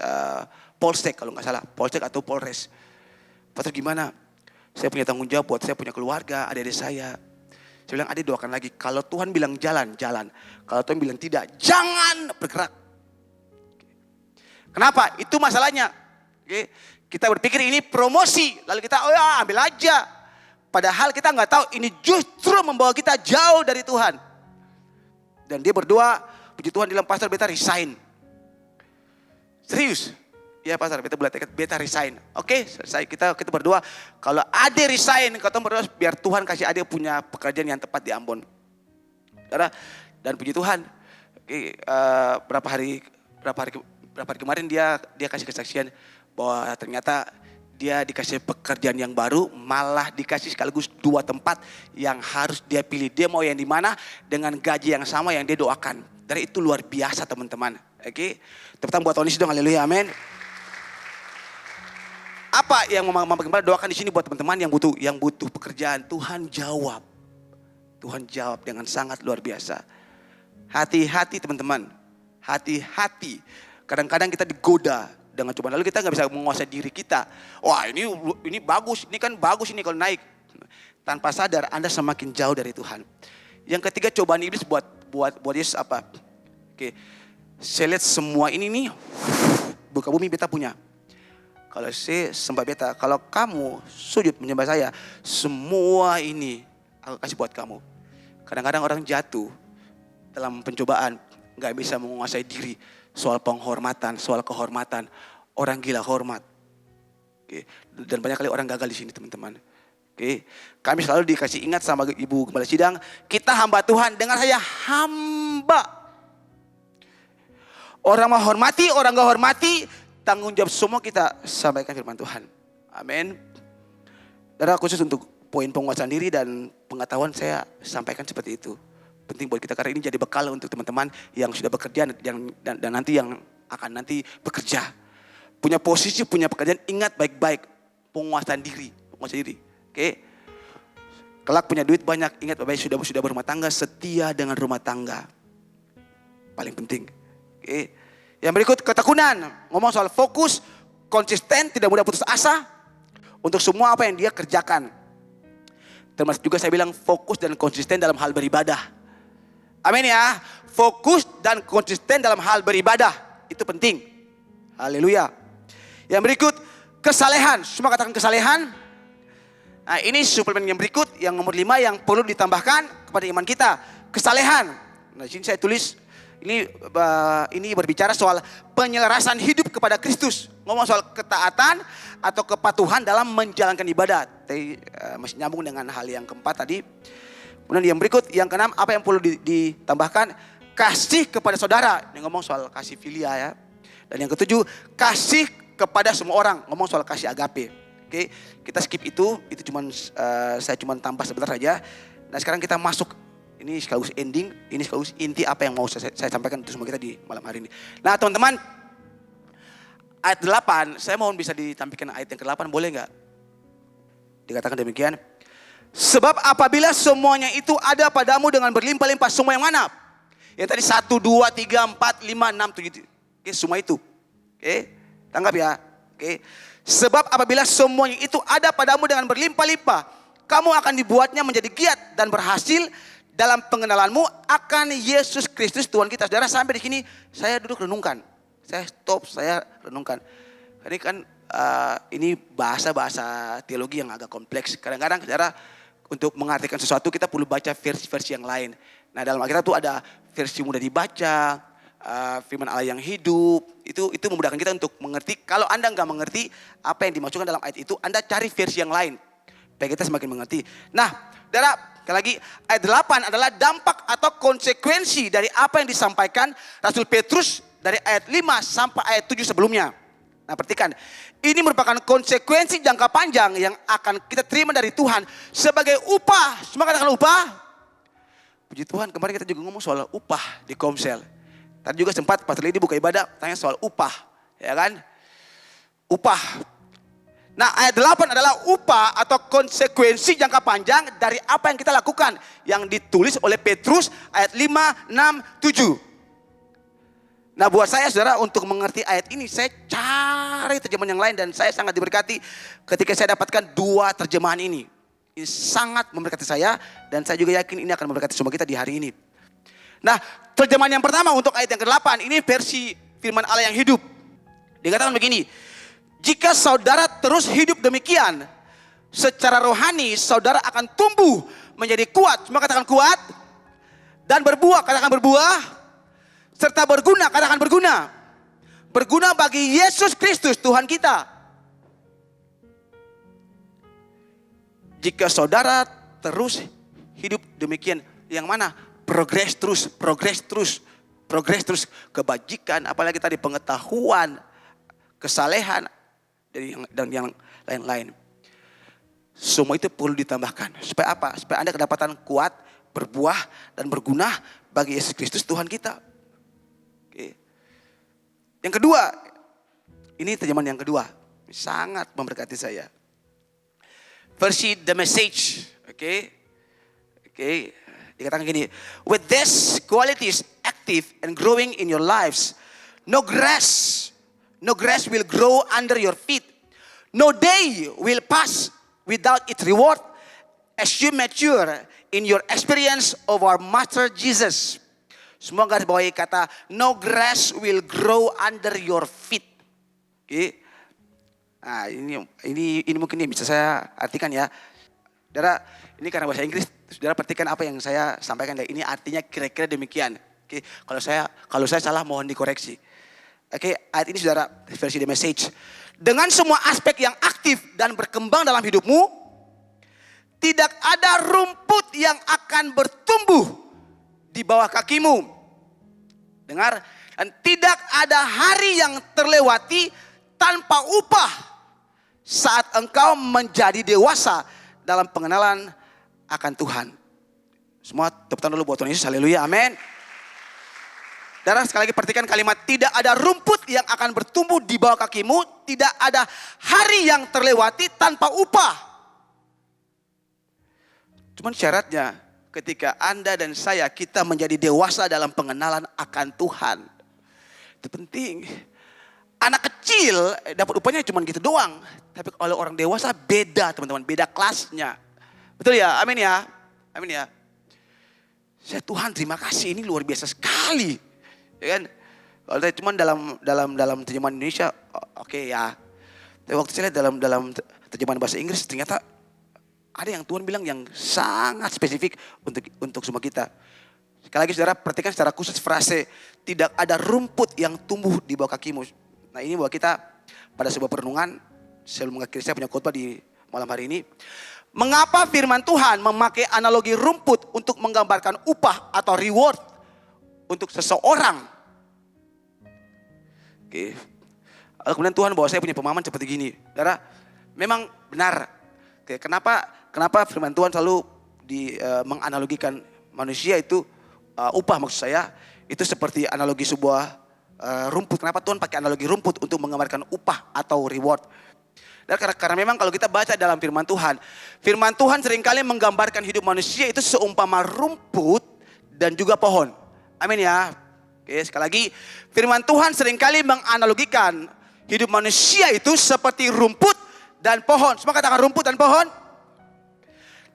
Polsek kalau nggak salah, Polsek atau Polres. Pastor gimana? Saya punya tanggung jawab buat saya punya keluarga, adik-adik saya. Saya bilang adik doakan lagi. Kalau Tuhan bilang jalan, jalan. Kalau Tuhan bilang tidak, jangan bergerak. Kenapa? Itu masalahnya. Oke. Kita berpikir ini promosi, lalu kita ambil aja. Padahal kita nggak tahu ini justru membawa kita jauh dari Tuhan. Dan dia berdoa, puji Tuhan bilang pastor beta resign. Serius? Ya pastor beta bulat tekad beta resign. Oke, selesai kita berdoa. Kalau Ade resign, kita berdoa biar Tuhan kasih Ade punya pekerjaan yang tepat di Ambon. Dan puji Tuhan, berapa hari kemarin dia kasih kesaksian bahwa ternyata dia dikasih pekerjaan yang baru, malah dikasih sekaligus 2 tempat yang harus dia pilih. Dia mau yang di mana dengan gaji yang sama yang dia doakan. Dan itu luar biasa teman-teman. Oke, tepuk tangan buat Tony dong, haleluya, amin. Apa yang Mama Gembala doakan di sini buat teman-teman yang butuh pekerjaan, Tuhan jawab. Tuhan jawab dengan sangat luar biasa. Hati-hati teman-teman, hati-hati. Kadang-kadang kita digoda dengan cobaan, lalu kita nggak bisa menguasai diri kita. Wah ini bagus, ini kan bagus ini kalau naik. Tanpa sadar Anda semakin jauh dari Tuhan. Yang ketiga cobaan iblis buat Yesus apa? Oke, saya lihat semua ini nih, buka bumi beta punya. Kalau saya sembah beta, kalau kamu sujud menyembah saya, semua ini aku kasih buat kamu. Kadang-kadang orang jatuh dalam pencobaan, nggak bisa menguasai diri. Soal penghormatan, soal kehormatan. Orang gila hormat. Oke. Dan banyak kali orang gagal di sini teman-teman. Oke. Kami selalu dikasih ingat sama Ibu Gembala Sidang. Kita hamba Tuhan, dengar saya hamba. Orang menghormati, orang gak hormati. Tanggung jawab semua kita sampaikan firman Tuhan. Amin. Dan khusus untuk poin penguasaan diri dan pengetahuan saya sampaikan seperti itu. Penting buat kita karena ini jadi bekal untuk teman-teman yang sudah bekerja dan nanti yang akan nanti bekerja. Punya posisi, punya pekerjaan, ingat baik-baik penguasaan diri. Oke. Kelak punya duit banyak, ingat baik-baik sudah berumah tangga, setia dengan rumah tangga. Paling penting. Oke. Yang berikut ketekunan, ngomong soal fokus, konsisten, tidak mudah putus asa untuk semua apa yang dia kerjakan. Termasuk juga saya bilang fokus dan konsisten dalam hal beribadah. Amin ya. Fokus dan konsisten dalam hal beribadah. Itu penting. Haleluya. Yang berikut, Kesalehan. Semua katakan kesalehan. Nah, ini suplemen yang berikut, yang nomor 5 yang perlu ditambahkan kepada iman kita. Kesalehan. Nah, di sini saya tulis ini berbicara soal penyelarasan hidup kepada Kristus. Ngomong soal ketaatan atau kepatuhan dalam menjalankan ibadat. Tapi masih nyambung dengan hal yang keempat tadi. Kemudian yang berikut, yang keenam, apa yang perlu ditambahkan? Kasih kepada saudara. Ini ngomong soal kasih filia ya. Dan yang ketujuh, kasih kepada semua orang. Ngomong soal kasih agape. Oke, kita skip itu cuman saya cuman tambah sebentar saja. Nah, sekarang kita masuk. Ini sekaligus ending, ini sekaligus inti apa yang mau saya sampaikan untuk semua kita di malam hari ini. Nah, teman-teman, ayat 8, saya mohon bisa ditampilkan ayat yang ke-8, boleh enggak? Dikatakan demikian. Sebab apabila semuanya itu ada padamu dengan berlimpah-limpah, semua yang mana? Yang tadi 1, 2, 3, 4, 5, 6, 7. Oke, semua itu. Oke, tanggap ya. Oke. Sebab apabila semuanya itu ada padamu dengan berlimpah-limpah, kamu akan dibuatnya menjadi giat dan berhasil dalam pengenalanmu akan Yesus Kristus Tuhan kita. Saudara, sampai di sini saya duduk renungkan. Saya stop, saya renungkan. Ini kan ini bahasa-bahasa teologi yang agak kompleks. Kadang-kadang saudara, untuk mengartikan sesuatu kita perlu baca versi-versi yang lain. Nah, dalam Alkitab itu ada versi mudah dibaca, firman Allah yang hidup. Itu memudahkan kita untuk mengerti. Kalau Anda nggak mengerti apa yang dimaksudkan dalam ayat itu, Anda cari versi yang lain. Supaya kita semakin mengerti. Nah, saudara, sekali lagi, ayat 8 adalah dampak atau konsekuensi dari apa yang disampaikan Rasul Petrus dari ayat 5 sampai ayat 7 sebelumnya. Nah, perhatikan, ini merupakan konsekuensi jangka panjang yang akan kita terima dari Tuhan sebagai upah. Semua katakan upah. Puji Tuhan, kemarin kita juga ngomong soal upah di Komsel. Tadi juga sempat Pastor Lady buka ibadah tanya soal upah, ya kan? Upah. Nah, ayat 8 adalah upah atau konsekuensi jangka panjang dari apa yang kita lakukan. Yang ditulis oleh Petrus ayat 5, 6, 7. Nah, buat saya saudara, untuk mengerti ayat ini saya cari terjemahan yang lain. Dan saya sangat diberkati ketika saya dapatkan 2 terjemahan ini. Ini sangat memberkati saya. Dan saya juga yakin ini akan memberkati semua kita di hari ini. Nah, terjemahan yang pertama untuk ayat yang ke-8. Ini versi firman Allah yang hidup. Dikatakan begini. Jika saudara terus hidup demikian, secara rohani saudara akan tumbuh menjadi kuat. Semua katakan kuat. Dan berbuah, katakan berbuah. Serta berguna, katakan berguna. Berguna bagi Yesus Kristus Tuhan kita. Jika saudara terus hidup demikian, yang mana? Progres terus, progres terus, progres terus. Kebajikan, apalagi tadi pengetahuan, kesalehan, dan yang lain-lain. Semua itu perlu ditambahkan. Supaya apa? Supaya Anda kedapatan kuat, berbuah, dan berguna bagi Yesus Kristus Tuhan kita. Oke. Yang kedua, ini terjemahan yang kedua. Sangat memberkati saya. Versi The Message. Oke. Dikatakan gini. With these qualities active and growing in your lives, no grass will grow under your feet. No day will pass without its reward as you mature in your experience of our Master Jesus. Semua garis bawahi kata no grass will grow under your feet. Oke. Nah, ini mungkin ini bisa saya artikan ya. Saudara, ini karena bahasa Inggris, saudara perhatikan apa yang saya sampaikan. Ini artinya kira-kira demikian. Oke, kalau saya salah mohon dikoreksi. Oke, ayat ini saudara versi The Message. Dengan semua aspek yang aktif dan berkembang dalam hidupmu, tidak ada rumput yang akan bertumbuh di bawah kakimu. Dengar, dan tidak ada hari yang terlewati tanpa upah saat engkau menjadi dewasa dalam pengenalan akan Tuhan. Semua tepuk tangan dulu buat Tuhan Yesus. Haleluya, amin. Saudara, sekali lagi perhatikan kalimat tidak ada rumput yang akan bertumbuh di bawah kakimu. Tidak ada hari yang terlewati tanpa upah. Cuman syaratnya ketika Anda dan saya kita menjadi dewasa dalam pengenalan akan Tuhan. Itu penting. Anak kecil dapat upahnya cuma gitu doang. Tapi kalau orang dewasa beda teman-teman. Beda kelasnya. Betul ya? Amin ya? Amin ya? Saya Tuhan terima kasih ini luar biasa sekali. Ya kan? Kalau cuma dalam terjemahan Indonesia, oke ya. Tapi waktu saya lihat dalam terjemahan bahasa Inggris, ternyata ada yang Tuhan bilang yang sangat spesifik untuk semua kita. Sekali lagi saudara, perhatikan secara khusus frase, tidak ada rumput yang tumbuh di bawah kakimu. Nah ini buat kita pada sebuah perenungan, sebelum mengakhiri saya punya khotbah di malam hari ini. Mengapa firman Tuhan memakai analogi rumput untuk menggambarkan upah atau reward untuk seseorang? Oke. Kemudian Tuhan bawa saya punya pemahaman seperti gini. Saudara, memang benar. Oke, kenapa firman Tuhan selalu menganalogikan manusia itu upah, maksud saya itu seperti analogi sebuah rumput. Kenapa Tuhan pakai analogi rumput untuk menggambarkan upah atau reward? Dan karena memang kalau kita baca dalam firman Tuhan seringkali menggambarkan hidup manusia itu seumpama rumput dan juga pohon. Amin ya. Oke, sekali lagi, firman Tuhan seringkali menganalogikan hidup manusia itu seperti rumput dan pohon. Semua katakan rumput dan pohon.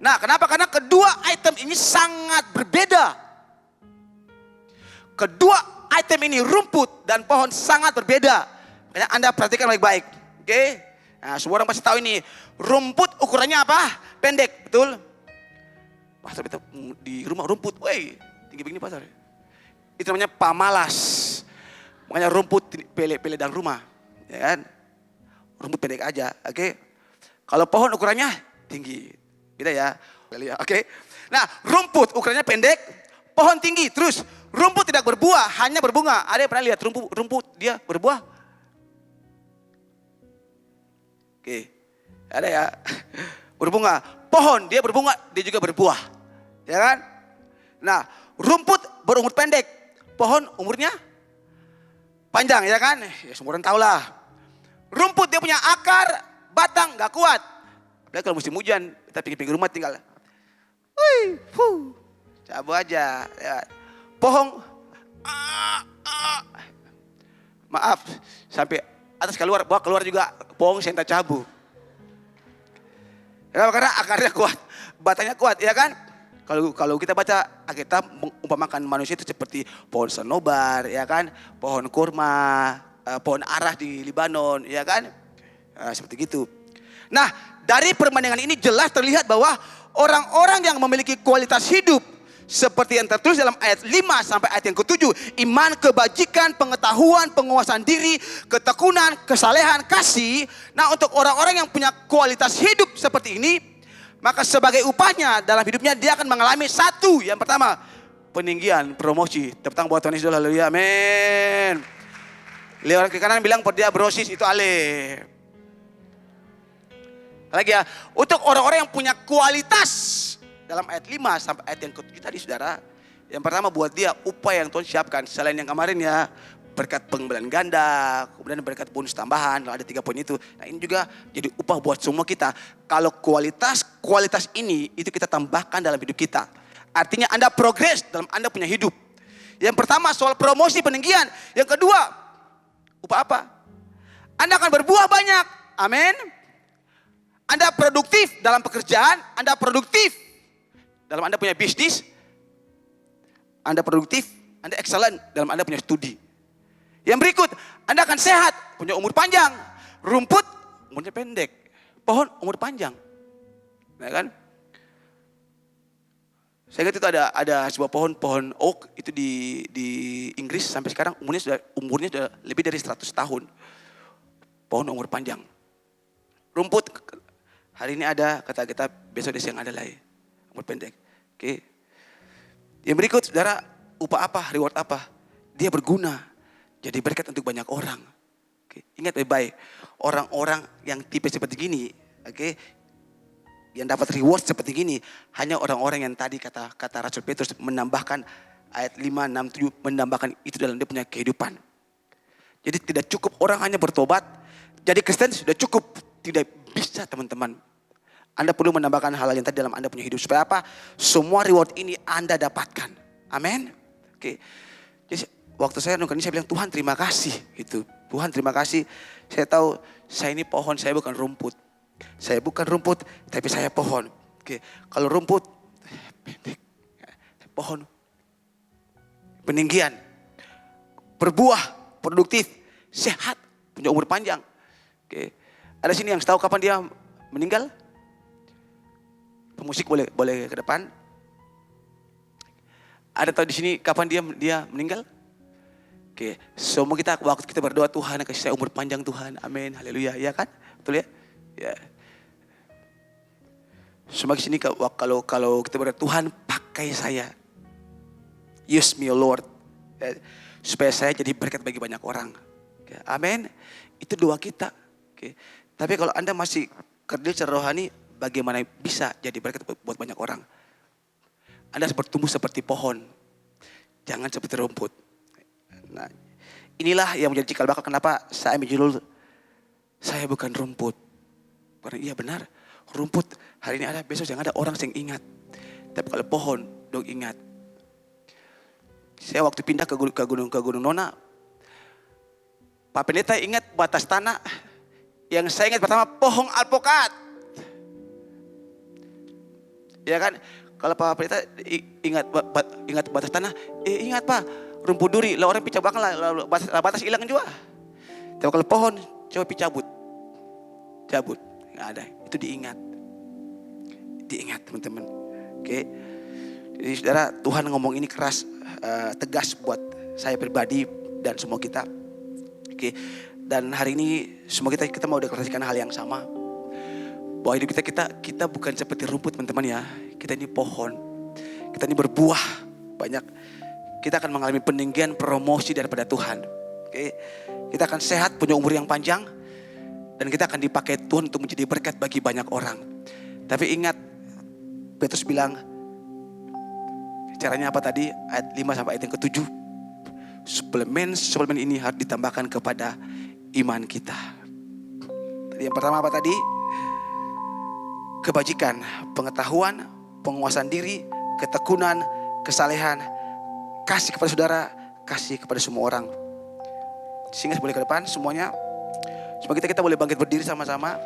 Nah, kenapa? Karena kedua item ini sangat berbeda. Kedua item ini, rumput dan pohon, sangat berbeda. Makanya Anda perhatikan baik-baik. Oke? Nah, semua orang pasti tahu ini. Rumput ukurannya apa? Pendek, betul? Pastor kita di rumah rumput, woi, tinggi begini pastor. Itu namanya pamalas. Makanya rumput pele dalam rumah, ya kan? Rumput pendek aja, oke? Kalau pohon ukurannya tinggi, beda ya. Oke? Nah, rumput ukurannya pendek, pohon tinggi, terus rumput tidak berbuah, hanya berbunga. Ada yang pernah lihat rumput dia berbuah? Oke, ada ya, berbunga. Pohon dia berbunga, dia juga berbuah, ya kan? Nah, rumput berumur pendek, pohon umurnya panjang, ya kan? Ya semua orang tahu lah. Rumput dia punya akar, batang gak kuat. Apalagi kalau musim hujan, kita pinggir rumah tinggal, cabut aja. Ya. Pohon, maaf, sampai atas keluar, bawah keluar juga pohon senta cabu. Karena akarnya kuat, batangnya kuat, ya kan? Kalau kita baca Alkitab mengumpamakan manusia itu seperti pohon senobar, ya kan? Pohon kurma, pohon arah di Libanon, ya kan? Seperti gitu. Nah, dari perbandingan ini jelas terlihat bahwa orang-orang yang memiliki kualitas hidup seperti yang tertulis dalam ayat 5 sampai ayat yang ke-7, iman, kebajikan, pengetahuan, penguasaan diri, ketekunan, kesalehan, kasih. Nah, untuk orang-orang yang punya kualitas hidup seperti ini, maka sebagai upahnya dalam hidupnya dia akan mengalami satu, yang pertama, peninggian, promosi. Tepuk tangan buat Tuhan Yesus, haleluya, amin. Lihat orang ke kanan bilang dia brosis, itu ale. Lagi ya, untuk orang-orang yang punya kualitas dalam ayat 5 sampai ayat yang ke-7 tadi saudara. Yang pertama buat dia upah yang Tuhan siapkan. Selain yang kemarin ya, berkat pengembalian ganda, kemudian berkat bonus tambahan, ada 3 poin itu. Nah ini juga jadi upah buat semua kita. Kalau kualitas ini itu kita tambahkan dalam hidup kita. Artinya Anda progres dalam Anda punya hidup. Yang pertama soal promosi peninggian. Yang kedua, upah apa? Anda akan berbuah banyak. Amin. Anda produktif dalam pekerjaan, Anda produktif dalam Anda punya bisnis, Anda produktif, Anda excellent dalam Anda punya studi. Yang berikut, Anda akan sehat, punya umur panjang. Rumput, umurnya pendek. Pohon, umur panjang. Ya kan? Saya ingat itu ada sebuah pohon oak itu di Inggris sampai sekarang umurnya sudah lebih dari 100 tahun. Pohon umur panjang. Rumput, hari ini ada, kata kita besok siang ada lagi. Umur pendek. Oke. Yang berikut saudara, upah apa, reward apa? Dia berguna. Jadi berkat untuk banyak orang. Oke. Ingat baik-baik, orang-orang yang tipe seperti gini, oke, yang dapat reward seperti gini, hanya orang-orang yang tadi kata Rasul Petrus menambahkan ayat 5, 6, 7, menambahkan itu dalam dia punya kehidupan. Jadi tidak cukup orang hanya bertobat, jadi Kristen sudah cukup. Tidak bisa teman-teman. Anda perlu menambahkan hal yang tadi dalam Anda punya hidup. Supaya apa? Semua reward ini Anda dapatkan. Amin. Oke. Jadi waktu saya renungkan ini saya bilang Tuhan terima kasih. Gitu. Tuhan terima kasih. Saya tahu saya ini pohon, saya bukan rumput. Saya bukan rumput, tapi saya pohon. Oke. Kalau rumput, pendek. Pohon. Peninggian. Berbuah, produktif, sehat, punya umur panjang. Oke. Ada sini yang tahu kapan dia meninggal? Pemusik boleh ke depan. Ada tahu di sini kapan dia meninggal? Oke, semua kita waktu kita berdoa, Tuhan kasih saya umur panjang Tuhan, amin, haleluya, ya kan? Betul ya? Ya. Semua di sini kalau kita berdoa, Tuhan pakai saya, use me, Lord, ya, supaya saya jadi berkat bagi banyak orang. Oke, amin. Itu doa kita. Oke. Tapi kalau Anda masih kerdil secara rohani, bagaimana bisa jadi berkat buat banyak orang? Anda bertumbuh seperti pohon, jangan seperti rumput. Nah, inilah yang menjadi cikal bakal kenapa saya menjudul saya bukan rumput. Karena iya benar, rumput hari ini ada, besok jangan ada orang yang ingat. Tapi kalau pohon, dong ingat. Saya waktu pindah ke Gunung Nona, Pak Pendeta ingat batas tanah. Yang saya ingat pertama pohon alpukat. Ya kan? Kalau Pak Pendeta ingat batas tanah, ingat Pak, rumput duri, lah orang picah belakang lah batas hilang juga. Tapi kalau pohon, coba cabut, nggak ada. Itu diingat teman-teman. Oke, jadi saudara, Tuhan ngomong ini keras, tegas buat saya pribadi dan semua kita. Oke, dan hari ini semua kita mau deklarasikan hal yang sama. Bahwa hidup kita bukan seperti rumput teman-teman ya. Kita ini pohon. Kita ini berbuah banyak. Kita akan mengalami peninggian promosi daripada Tuhan. Oke. Kita akan sehat, punya umur yang panjang. Dan kita akan dipakai Tuhan untuk menjadi berkat bagi banyak orang. Tapi ingat, Petrus bilang, caranya apa tadi? Ayat 5 sampai ayat yang ke-7. Suplemen ini harus ditambahkan kepada iman kita. Tadi yang pertama apa tadi? Kebajikan, pengetahuan, penguasaan diri, ketekunan, kesalehan, kasih kepada saudara, kasih kepada semua orang. Sehingga boleh ke depan semuanya. Supaya kita boleh bangkit berdiri sama-sama.